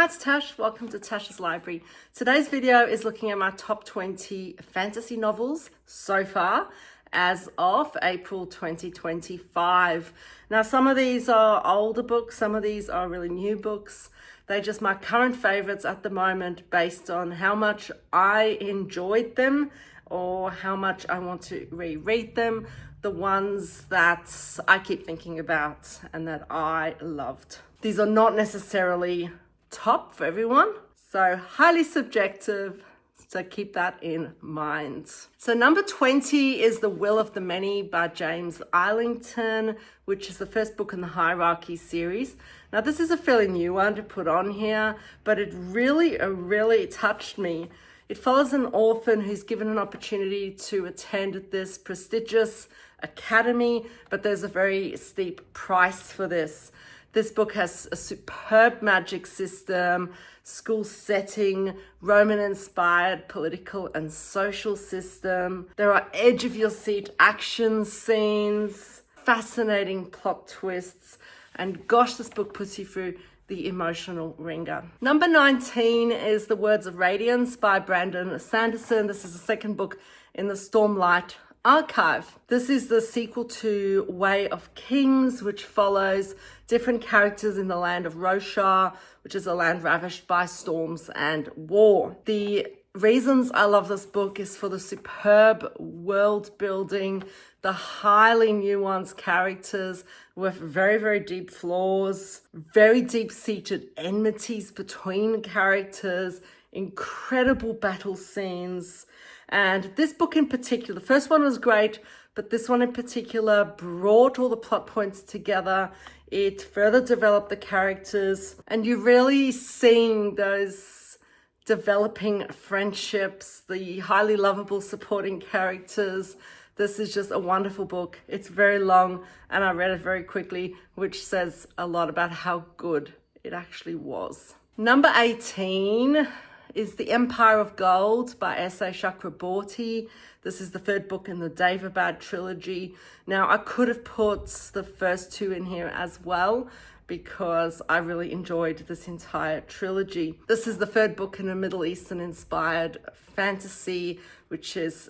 Hi, it's Tash. Welcome to Tash's Library. Today's video is looking at my top 20 fantasy novels so far as of April 2025. Now, some of these are older books, some of these are really new books. They're just my current favorites at the moment based on how much I enjoyed them or how much I want to reread them. The ones that I keep thinking about and that I loved. These are not necessarily top for everyone, so highly subjective, so keep that in mind. So number 20 is The Will of the Many by James Islington, which is the first book in the Hierarchy series. Now this is a fairly new one to put on here, but it really touched me. It follows an orphan who's given an opportunity to attend this prestigious academy, but there's a very steep price for this. This book has a superb magic system, school setting, Roman-inspired political and social system. There are edge-of-your-seat action scenes, fascinating plot twists, and gosh, this book puts you through the emotional ringer. Number 19 is The Words of Radiance by Brandon Sanderson. This is the second book in the Stormlight archive. This is the sequel to Way of Kings, which follows different characters in the land of Roshar, which is a land ravished by storms and war. The reasons I love this book is for the superb world building, the highly nuanced characters with very deep flaws, very deep-seated enmities between characters, incredible battle scenes. And this book in particular, the first one was great, but this one in particular brought all the plot points together. It further developed the characters, and you're really seeing those developing friendships, the highly lovable supporting characters. This is just a wonderful book. It's very long, and I read it very quickly, which says a lot about how good it actually was. Number 18 is The Empire of Gold by S.A. Chakraborty. This is the third book in the Daevabad trilogy. Now, I could have put the first two in here as well because I really enjoyed this entire trilogy. This is the third book in a Middle Eastern-inspired fantasy, which is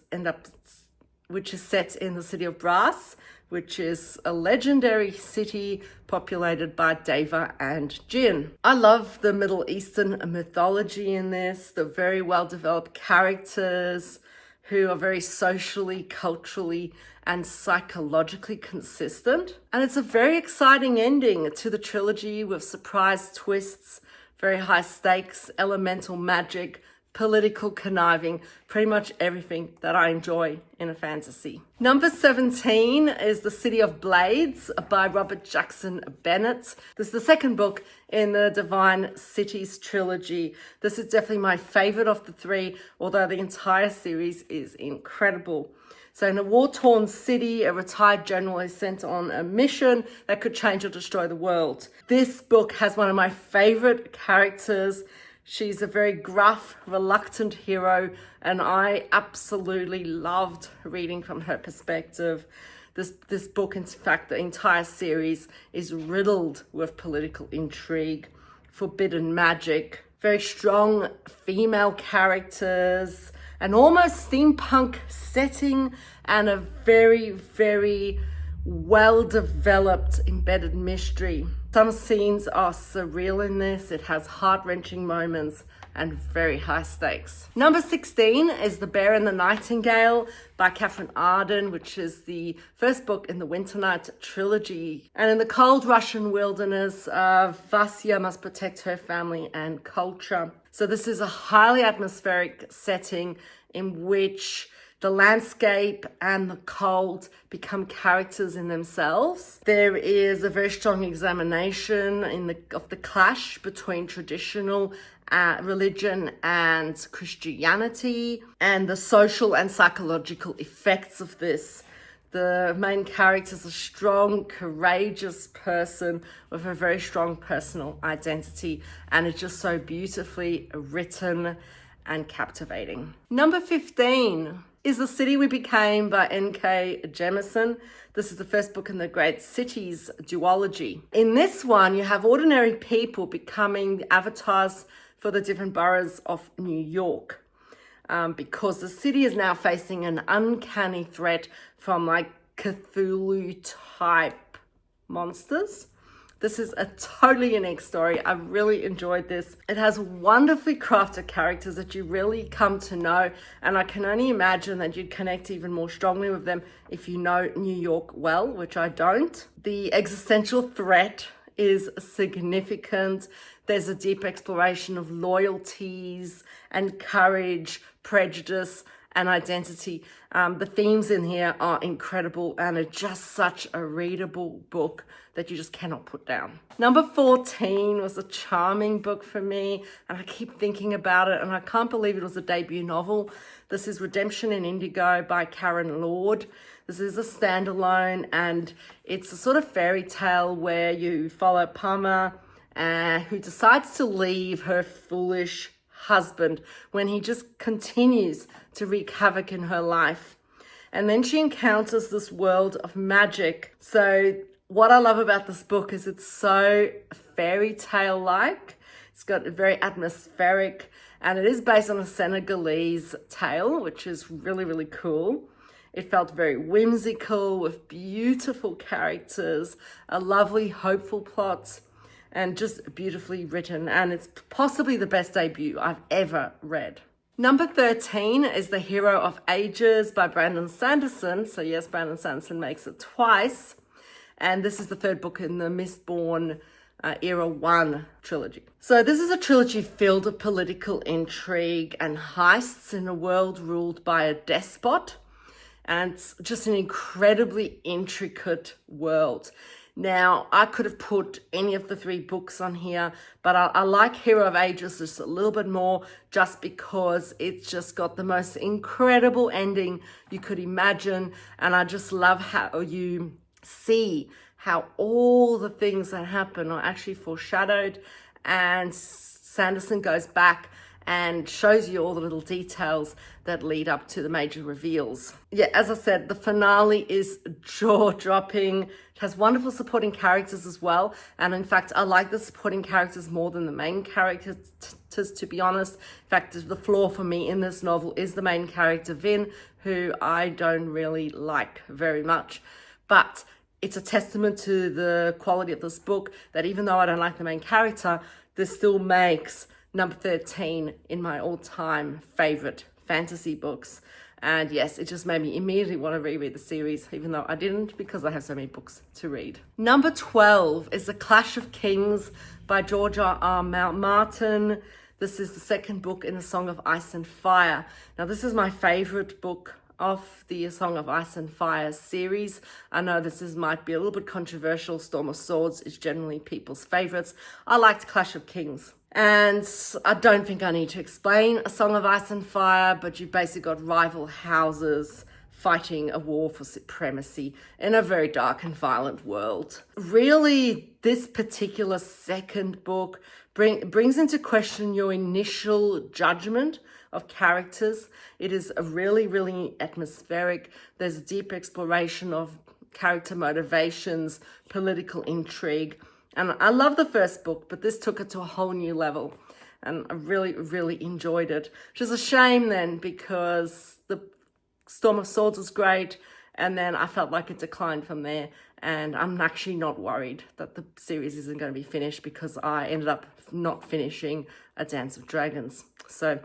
set in the city of Brass, which is a legendary city populated by Deva and Jinn. I love the Middle Eastern mythology in this, the very well-developed characters who are very socially, culturally, and psychologically consistent. And it's a very exciting ending to the trilogy with surprise twists, very high stakes, elemental magic, political conniving, pretty much everything that I enjoy in a fantasy. Number 17 is The City of Blades by Robert Jackson Bennett. This is the second book in the Divine Cities trilogy. This is definitely my favorite of the three, although the entire series is incredible. So in a war-torn city, a retired general is sent on a mission that could change or destroy the world. This book has one of my favorite characters. She's a very gruff, reluctant hero, and I absolutely loved reading from her perspective. This book, in fact, the entire series is riddled with political intrigue, forbidden magic, very strong female characters, an almost steampunk setting, and a very well-developed embedded mystery. Some scenes are surreal in this. It has heart-wrenching moments and very high stakes. Number 16 is The Bear and the Nightingale by Catherine Arden, which is the first book in the Winternight trilogy. And in the cold Russian wilderness, Vasya must protect her family and culture. So this is a highly atmospheric setting in which the landscape and the cold become characters in themselves. There is a very strong examination of the clash between traditional religion and Christianity and the social and psychological effects of this. The main character is a strong, courageous person with a very strong personal identity, and it's just so beautifully written and captivating. Number 15 is The City We Became by N.K. Jemisin. This is the first book in the Great Cities duology. In this one, you have ordinary people becoming the avatars for the different boroughs of New York. Because the city is now facing an uncanny threat from like Cthulhu type monsters. This is a totally unique story. I really enjoyed this. It has wonderfully crafted characters that you really come to know, and I can only imagine that you'd connect even more strongly with them if you know New York well, which I don't. The existential threat is significant. There's a deep exploration of loyalties and courage, prejudice, and identity. The themes in here are incredible and are just such a readable book that you just cannot put down. Number 14 was a charming book for me, and I keep thinking about it, and I can't believe it was a debut novel. This is Redemption in Indigo by Karen Lord. This is a standalone, and it's a sort of fairy tale where you follow Palmer, who decides to leave her foolish husband when he just continues to wreak havoc in her life. And then she encounters this world of magic. So what I love about this book is it's so fairy tale like. It's got a very atmospheric, and it is based on a Senegalese tale, which is really, really cool. It felt very whimsical with beautiful characters, a lovely, hopeful plot, and just beautifully written. And it's possibly the best debut I've ever read. Number 13 is The Hero of Ages by Brandon Sanderson. So yes, Brandon Sanderson makes it twice. And this is the third book in the Mistborn Era 1 trilogy. So this is a trilogy filled with political intrigue and heists in a world ruled by a despot. And it's just an incredibly intricate world. Now, I could have put any of the 3 books on here, but I like Hero of Ages just a little bit more just because it's just got the most incredible ending you could imagine. And I just love how you see how all the things that happen are actually foreshadowed, and Sanderson goes back and shows you all the little details that lead up to the major reveals. Yeah, as I said, the finale is jaw-dropping. It has wonderful supporting characters as well. And in fact, I like the supporting characters more than the main characters, to be honest. In fact, the flaw for me in this novel is the main character, Vin, who I don't really like very much. But it's a testament to the quality of this book that even though I don't like the main character, this still makes number 13 in my all-time favorite fantasy books. And yes, it just made me immediately want to reread the series, even though I didn't, because I have so many books to read. Number 12 is The Clash of Kings by George R.R. Martin. This is the second book in the Song of Ice and Fire. Now, this is my favorite book of the Song of Ice and Fire series. I know might be a little bit controversial. Storm of Swords is generally people's favorites. I liked Clash of Kings. And I don't think I need to explain A Song of Ice and Fire, but you've basically got rival houses fighting a war for supremacy in a very dark and violent world. Really, this particular second book brings into question your initial judgment of characters. It is a really, really atmospheric. There's a deep exploration of character motivations, political intrigue. And I love the first book, but this took it to a whole new level. And I really, really enjoyed it. Which is a shame then, because the Storm of Swords was great, and then I felt like it declined from there. And I'm actually not worried that the series isn't going to be finished, because I ended up not finishing A Dance of Dragons. So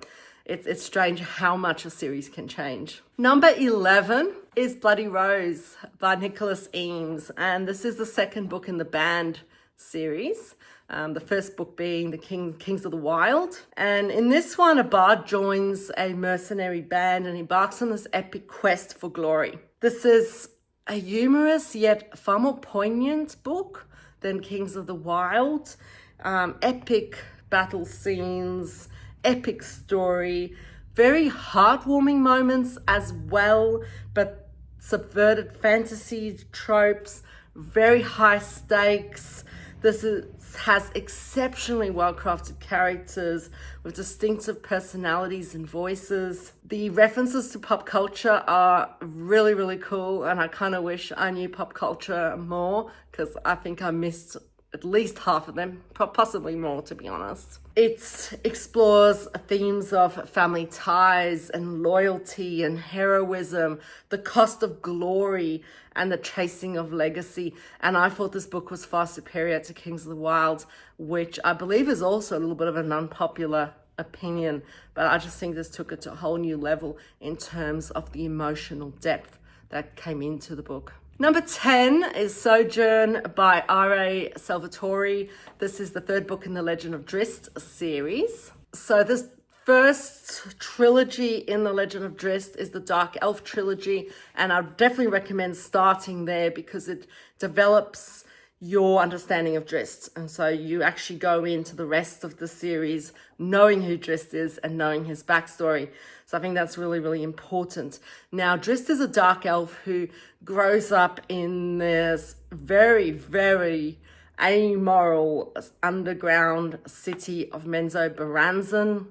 it's strange how much a series can change. Number 11 is Bloody Rose by Nicholas Eames. And this is the second book in the Banned series. The first book being The Kings of the Wild. And in this one, a bard joins a mercenary band and embarks on this epic quest for glory. This is a humorous yet far more poignant book than Kings of the Wild. Epic battle scenes, epic story, very heartwarming moments as well, but subverted fantasy tropes, very high stakes. This is has exceptionally well-crafted characters with distinctive personalities and voices. The references to pop culture are really, really cool, and I kind of wish I knew pop culture more, because I think I missed at least half of them, possibly more, to be honest. It explores themes of family ties and loyalty and heroism, the cost of glory and the chasing of legacy. And I thought this book was far superior to Kings of the Wild, which I believe is also a little bit of an unpopular opinion, but I just think this took it to a whole new level in terms of the emotional depth that came into the book. Number 10 is Sojourn by R.A. Salvatore. This is the third book in the Legend of Drizzt series. So this first trilogy in the Legend of Drizzt is the Dark Elf trilogy, and I definitely recommend starting there because it develops your understanding of Drizzt. And so you actually go into the rest of the series knowing who Drizzt is and knowing his backstory. So I think that's really, really important. Now, Drizzt is a dark elf who grows up in this very, very amoral underground city of Menzoberranzan,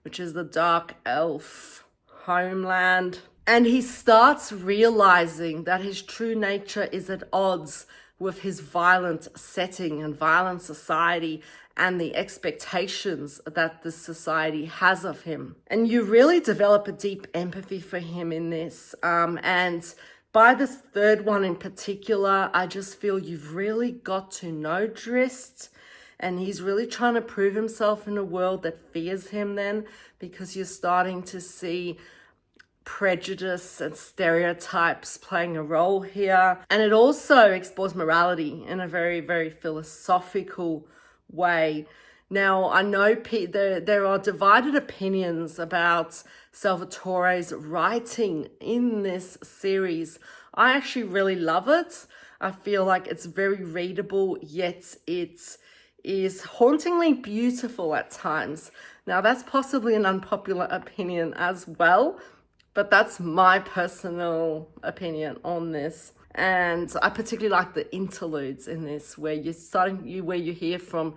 which is the dark elf homeland. And he starts realizing that his true nature is at odds with his violent setting and violent society and the expectations that the society has of him. And you really develop a deep empathy for him in this. And by this third one in particular, I just feel you've really got to know Drizzt, and he's really trying to prove himself in a world that fears him then, because you're starting to see prejudice and stereotypes playing a role here. And it also explores morality in a very, very philosophical way. Now, I know there are divided opinions about Salvatore's writing in this series. I actually really love it. I feel like it's very readable, yet it is hauntingly beautiful at times. Now, that's possibly an unpopular opinion as well, but that's my personal opinion on this. And I particularly like the interludes in this, where you hear from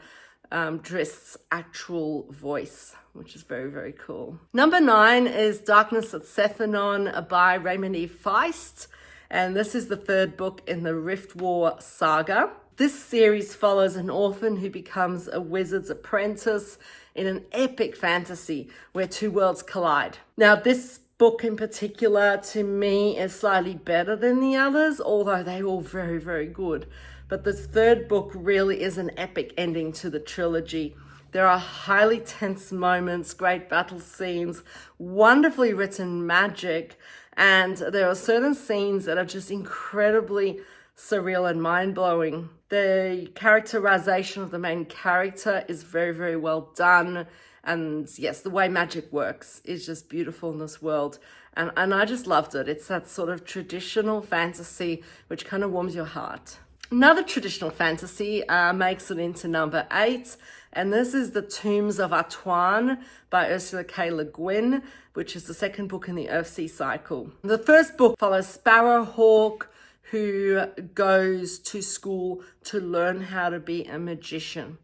Drizzt's actual voice, which is very, very cool. Number 9 is Darkness at Sethanon by Raymond E. Feist. And this is the third book in the Rift War saga. This series follows an orphan who becomes a wizard's apprentice in an epic fantasy where two worlds collide. Now, this book in particular, to me, is slightly better than the others, although they're all very, very good. But this third book really is an epic ending to the trilogy. There are highly tense moments, great battle scenes, wonderfully written magic, and there are certain scenes that are just incredibly surreal and mind-blowing. The characterization of the main character is very, very well done. And yes, the way magic works is just beautiful in this world. And I just loved it. It's that sort of traditional fantasy which kind of warms your heart. Another traditional fantasy makes it into number 8. And this is The Tombs of Atuan by Ursula K. Le Guin, which is the second book in the Earthsea cycle. The first book follows Sparrowhawk, who goes to school to learn how to be a magician.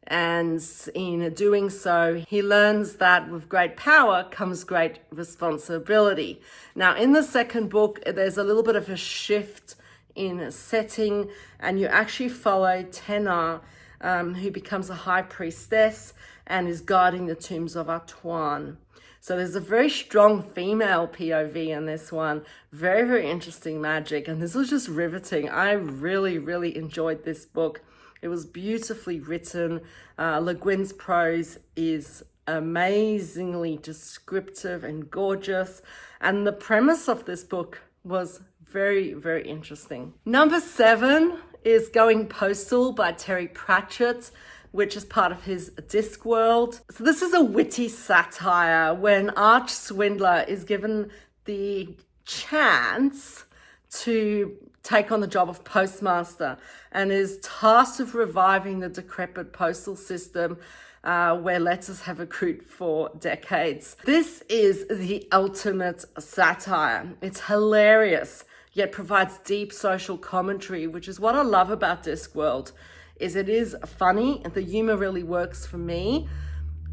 And in doing so, he learns that with great power comes great responsibility. Now, in the second book, there's a little bit of a shift in setting, and you actually follow Tena, who becomes a high priestess and is guarding the tombs of Atuan. So there's a very strong female POV in this one. Very, very interesting magic. And this was just riveting. I really, really enjoyed this book. It was beautifully written. Le Guin's prose is amazingly descriptive and gorgeous. And the premise of this book was very, very interesting. Number 7 is Going Postal by Terry Pratchett, which is part of his Discworld. So this is a witty satire when Arch Swindler is given the chance to take on the job of postmaster and is tasked with reviving the decrepit postal system where letters have accrued for decades. This is the ultimate satire. It's hilarious, yet provides deep social commentary, which is what I love about Discworld. is it is funny and the humor really works for me,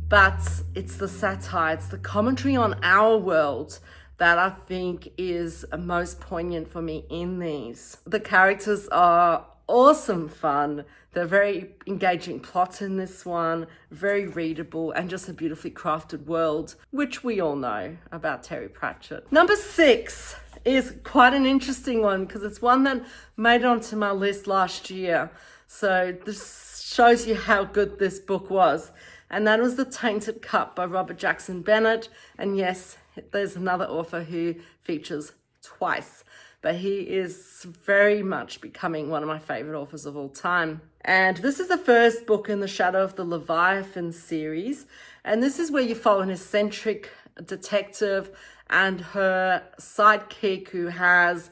but it's the satire, it's the commentary on our world that I think is most poignant for me in these. The characters are awesome fun. They're very engaging plots in this one, very readable, and just a beautifully crafted world, which we all know about Terry Pratchett. Number 6 is quite an interesting one because it's one that made it onto my list last year. So this shows you how good this book was. And that was The Tainted Cup by Robert Jackson Bennett. And yes, there's another author who features twice, but he is very much becoming one of my favorite authors of all time. And this is the first book in the Shadow of the Leviathan series. And this is where you follow an eccentric detective and her sidekick who has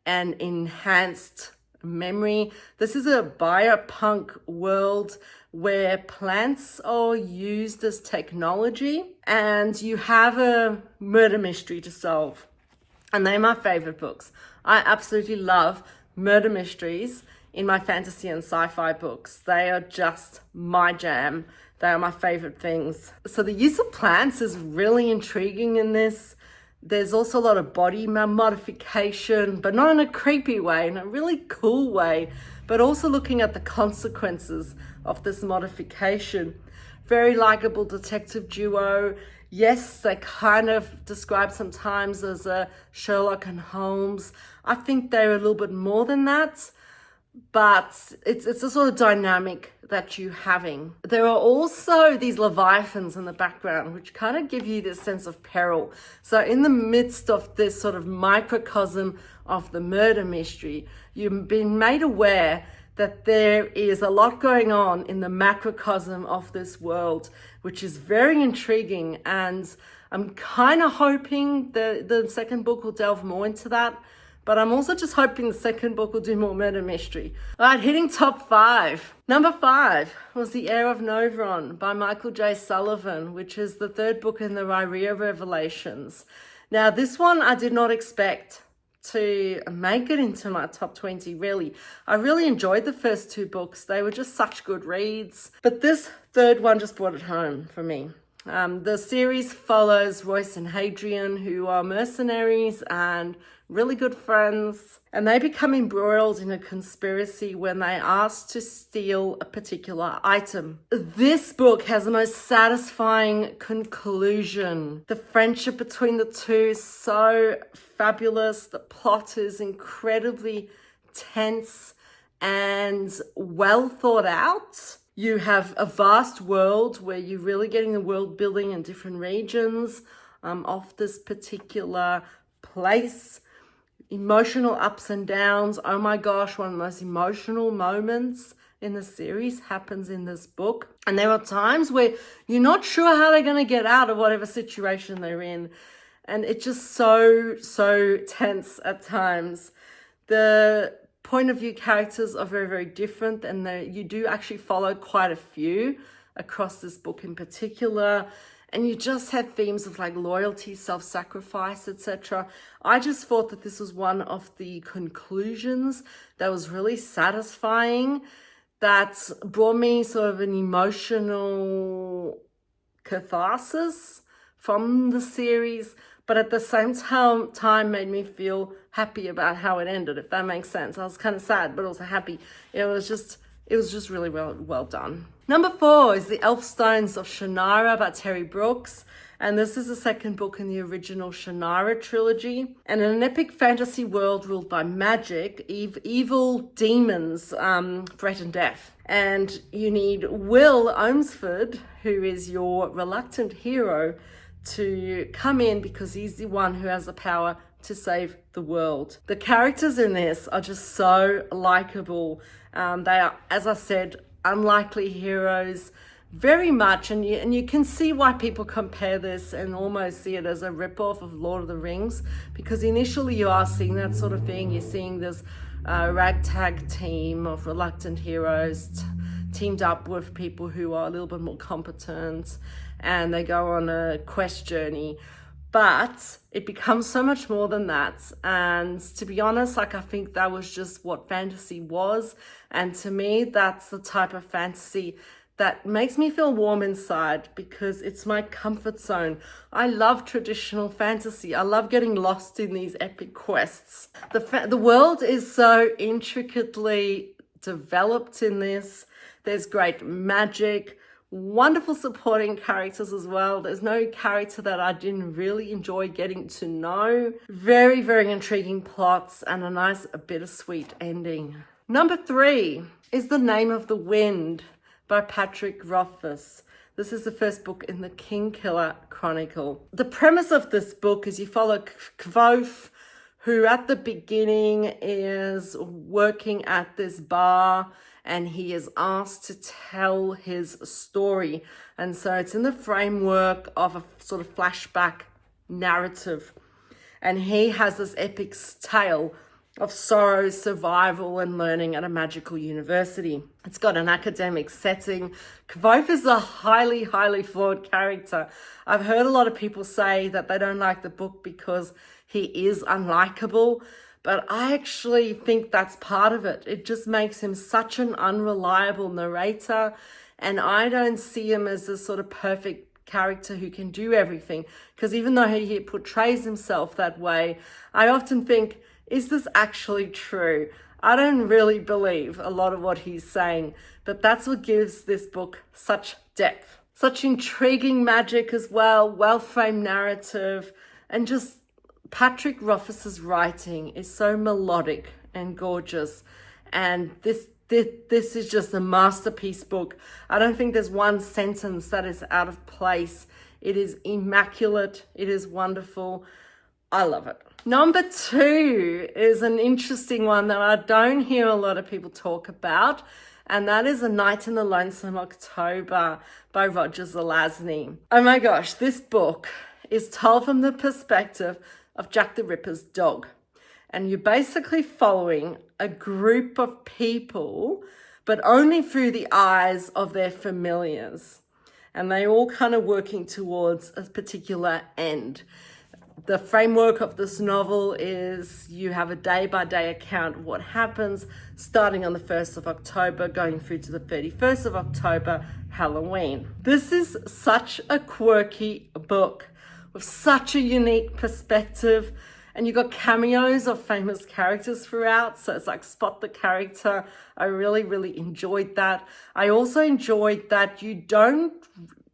an enhanced memory. This is a biopunk world where plants are used as technology, and you have a murder mystery to solve. And they're my favorite books. I absolutely love murder mysteries in my fantasy and sci-fi books. They are just my jam. They are my favorite things. So the use of plants is really intriguing in this. There's also a lot of body modification, but not in a creepy way, in a really cool way, but also looking at the consequences of this modification. Very likable detective duo. Yes, they kind of describe sometimes as a Sherlock and Holmes. I think they're a little bit more than that, but it's a sort of dynamic that you're having. There are also these leviathans in the background, which kind of give you this sense of peril. So in the midst of this sort of microcosm of the murder mystery, you've been made aware that there is a lot going on in the macrocosm of this world, which is very intriguing. And I'm kind of hoping the second book will delve more into that. But I'm also just hoping the second book will do more murder mystery. All right, hitting top 5. Number 5 was The Heir of Novron by Michael J. Sullivan, which is the third book in the Rhyria Revelations. Now, this one I did not expect to make it into my top 20, really. I really enjoyed the first 2 books. They were just such good reads. But this third one just brought it home for me. The series follows Royce and Hadrian, who are mercenaries and really good friends, and they become embroiled in a conspiracy when they ask to steal a particular item. This book has the most satisfying conclusion. The friendship between the two is so fabulous. The plot is incredibly tense and well thought out. You have a vast world where you're really getting the world building in different regions of this particular place. Emotional ups and downs. Oh my gosh, one of the most emotional moments in the series happens in this book. And there are times where you're not sure how they're going to get out of whatever situation they're in. And it's just so tense at times. The point of view characters are very, very different, and you do actually follow quite a few across this book in particular. And you just have themes of like loyalty, self-sacrifice, etc. I just thought that this was one of the conclusions that was really satisfying, that brought me sort of an emotional catharsis from the series, but at the same time made me feel happy about how it ended, if that makes sense. I was kind of sad, but also happy. It was just really well done. Number 4 is The Elfstones of Shannara by Terry Brooks. And this is the second book in the original Shannara trilogy. And in an epic fantasy world ruled by magic, evil demons threaten death. And you need Will Ohmsford, who is your reluctant hero, to come in because he's the one who has the power to save the world. The characters in this are just so likable. They are, as I said, unlikely heroes very much, and you can see why people compare this and almost see it as a ripoff of Lord of the Rings, because initially you are seeing that sort of thing. You're seeing this ragtag team of reluctant heroes teamed up with people who are a little bit more competent, and they go on a quest journey. But it becomes so much more than that. And to be honest, like, I think that was just what fantasy was. And to me, that's the type of fantasy that makes me feel warm inside because it's my comfort zone. I love traditional fantasy. I love getting lost in these epic quests. The world is so intricately developed in this. There's great magic, wonderful supporting characters as well. There's no character that I didn't really enjoy getting to know. Very, very intriguing plots and a nice, bittersweet ending. Number 3 is The Name of the Wind by Patrick Rothfuss. This is the first book in the Kingkiller Chronicle. The premise of this book is you follow Kvothe, who at the beginning is working at this bar, and he is asked to tell his story. And so it's in the framework of a sort of flashback narrative. And he has this epic tale of sorrow, survival, and learning at a magical university. It's got an academic setting. Kvothe is a highly, highly flawed character. I've heard a lot of people say that they don't like the book because he is unlikable, but I actually think that's part of it. It just makes him such an unreliable narrator, and I don't see him as a sort of perfect character who can do everything, because even though he portrays himself that way, I often think, is this actually true? I don't really believe a lot of what he's saying, but that's what gives this book such depth. Such intriguing magic as well, well-framed narrative, and just Patrick Rothfuss's writing is so melodic and gorgeous. And this is just a masterpiece book. I don't think there's one sentence that is out of place. It is immaculate. It is wonderful. I love it. Number 2 is an interesting one that I don't hear a lot of people talk about, and that is A Night in the Lonesome October by Roger Zelazny. Oh my gosh, this book is told from the perspective of Jack the Ripper's dog. And you're basically following a group of people, but only through the eyes of their familiars. And they all kind of working towards a particular end. The framework of this novel is you have a day-by-day account of what happens, starting on the 1st of October, going through to the 31st of October, Halloween. This is such a quirky book with such a unique perspective, and you got cameos of famous characters throughout, so it's like spot the character. I really, really enjoyed that. I also enjoyed that you don't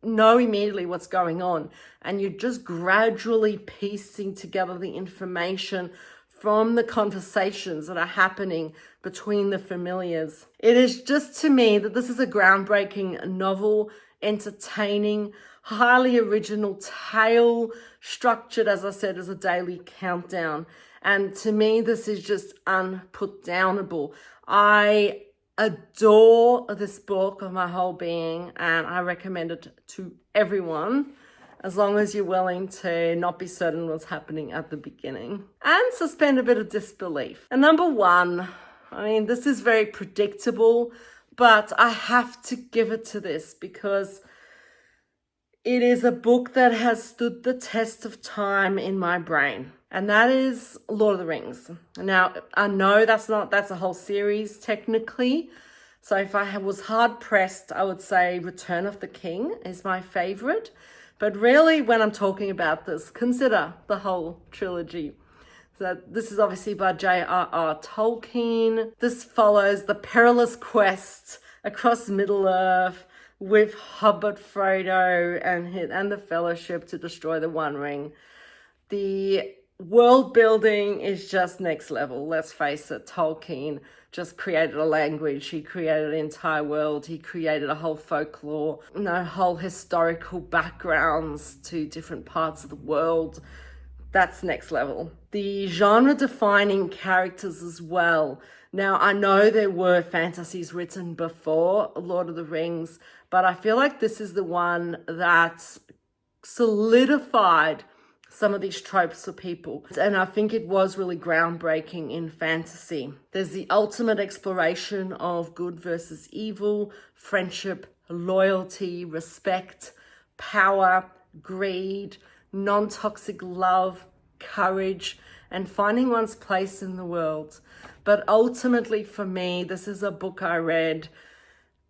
know immediately what's going on, and you're just gradually piecing together the information from the conversations that are happening between the familiars. It is just, to me, that this is a groundbreaking novel, entertaining, highly original tale, structured, as I said, as a daily countdown. And to me, this is just unputdownable. I adore this book of my whole being, and I recommend it to everyone, as long as you're willing to not be certain what's happening at the beginning and suspend a bit of disbelief. And number 1, I mean, this is very predictable, but I have to give it to this because it is a book that has stood the test of time in my brain, and that is Lord of the Rings. Now, I know that's a whole series technically, so if I was hard pressed, I would say Return of the King is my favorite. But really, when I'm talking about this, consider the whole trilogy. So this is obviously by J.R.R. Tolkien. This follows the perilous quest across Middle-earth with Hobbit Frodo and the Fellowship to destroy the One Ring. The world building is just next level. Let's face it, Tolkien just created a language. He created an entire world. He created a whole folklore, whole historical backgrounds to different parts of the world. That's next level. The genre-defining characters as well. Now, I know there were fantasies written before Lord of the Rings, but I feel like this is the one that solidified some of these tropes for people. And I think it was really groundbreaking in fantasy. There's the ultimate exploration of good versus evil, friendship, loyalty, respect, power, greed, non-toxic love, courage, and finding one's place in the world. But ultimately for me, this is a book I read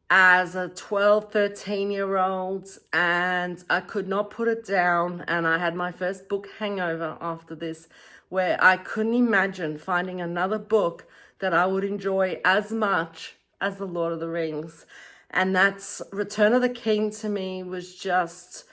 as a 12, 13-year-old, and I could not put it down. And I had my first book hangover after this, where I couldn't imagine finding another book that I would enjoy as much as The Lord of the Rings. And that's Return of the King. To me was just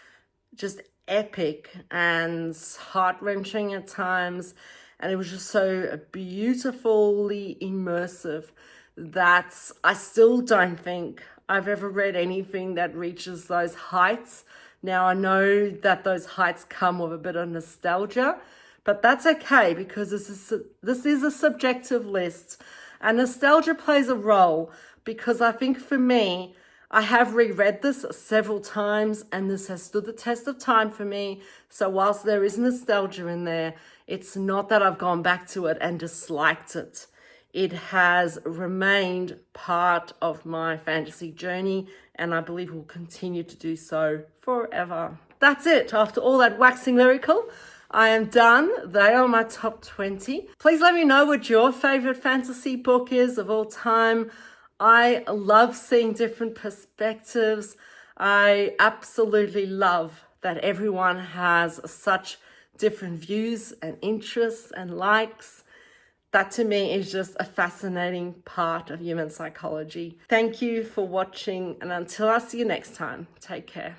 epic and heart-wrenching at times. And it was just so beautifully immersive that I still don't think I've ever read anything that reaches those heights. Now, I know that those heights come with a bit of nostalgia, but that's okay, because this is a subjective list, and nostalgia plays a role, because I think for me, I have reread this several times and this has stood the test of time for me. So whilst there is nostalgia in there, it's not that I've gone back to it and disliked it. It has remained part of my fantasy journey, and I believe will continue to do so forever. That's it. After all that waxing lyrical, I am done. They are my top 20. Please let me know what your favorite fantasy book is of all time. I love seeing different perspectives. I absolutely love that everyone has such different views and interests and likes. That to me is just a fascinating part of human psychology. Thank you for watching, and until I see you next time, take care.